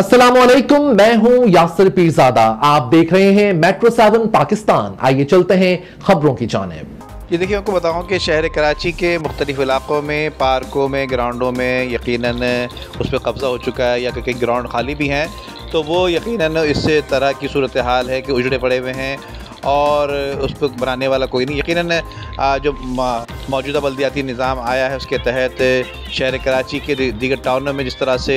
अस्सलामुअलैकुम, मैं हूं यासिर पीरजादा। आप देख रहे हैं मेट्रो 7 पाकिस्तान। आइए चलते हैं खबरों की जानिब। ये देखिए, आपको बताऊं कि शहर कराची के मुख्तलिफ इलाकों में, पार्कों में, ग्राउंडों में यकीनन उस पर कब्ज़ा हो चुका है या कई ग्राउंड खाली भी हैं। तो वो यकीनन इस तरह की सूरत हाल है कि उजड़े पड़े हुए हैं और उस पर बनाने वाला कोई नहीं। यकीनन जो मौजूदा बल्दियाती निज़ाम आया है उसके तहत शहर कराची के दीगर टाउनों में जिस तरह से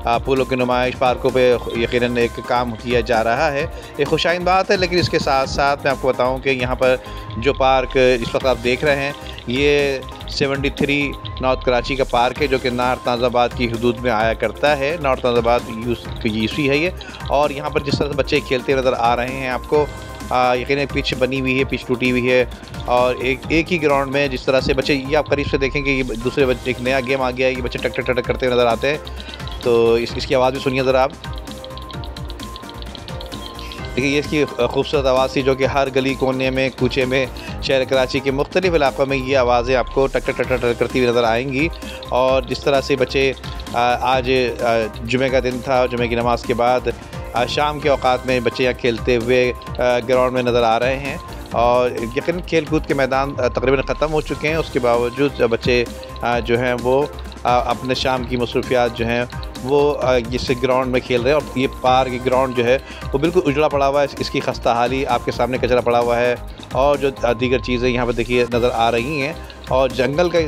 पुलों की नुमाइश, पार्कों पे यकीनन एक काम किया जा रहा है, एक खुशाइन बात है। लेकिन इसके साथ साथ मैं आपको बताऊं कि यहाँ पर जो पार्क इस वक्त आप देख रहे हैं, ये 73 नॉर्थ कराची का पार्क है जो कि नॉर्थ नाज़ाबाद की हदूद में आया करता है। नॉर्थ नाज़ाबाद यूसी है ये। और यहाँ पर जिस तरह से बच्चे खेलते नज़र आ रहे हैं आपको, यकीन पिच बनी हुई है, पिच टूटी हुई है और एक ही ग्राउंड में जिस तरह से बच्चे, ये आप करीब से देखेंगे, ये दूसरे बच्चे, एक नया गेम आ गया है, ये बच्चे टक टक टक करते नज़र आते हैं। तो इसकी आवाज़ भी सुनिए ज़रा आप। देखिए, ये इसकी खूबसूरत आवाज़ थी जो कि हर गली कोने में, कूचे में, शहर कराची के मुख्तलिफ़ इलाक़ों में ये आवाज़ें आपको टक टक टक टक करती हुई नज़र आएंगी। और जिस तरह से बच्चे आज जुमे का दिन था, जुमे की नमाज़ के बाद शाम के औक़ात में बच्चे यहाँ खेलते हुए ग्राउंड में नज़र आ रहे हैं। और यकीन खेल कूद के मैदान तकरीबन ख़त्म हो चुके हैं, उसके बावजूद बच्चे जो हैं वो अपने शाम की मसरूफियात जो हैं वो इस ग्राउंड में खेल रहे हैं। और ये पार्क ग्राउंड जो है वो बिल्कुल उजड़ा पड़ा हुआ है। इसकी खस्ता हाली, आपके सामने कचरा पड़ा हुआ है और जो दीगर चीज़ें यहाँ पर देखिए नज़र आ रही हैं। और जंगल का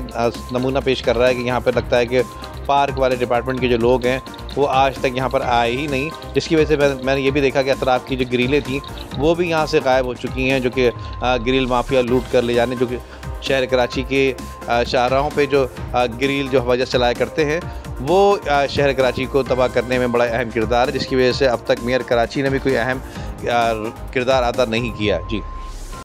नमूना पेश कर रहा है कि यहाँ पर लगता है कि पार्क वाले डिपार्टमेंट के जो लोग हैं वो आज तक यहाँ पर आए ही नहीं, जिसकी वजह से मैंने ये भी देखा कि अतराफ़ की जो ग्रिलें थी वो भी यहाँ से गायब हो चुकी हैं, जो कि ग्रिल माफिया लूट कर ले जाने, जो कि शहर कराची के शाहराहों पे जो ग्रिल जो हवाई जहाज़ चलाया करते हैं वो शहर कराची को तबाह करने में बड़ा अहम किरदार है, जिसकी वजह से अब तक मेयर कराची ने भी कोई अहम किरदार अदा नहीं किया। जी।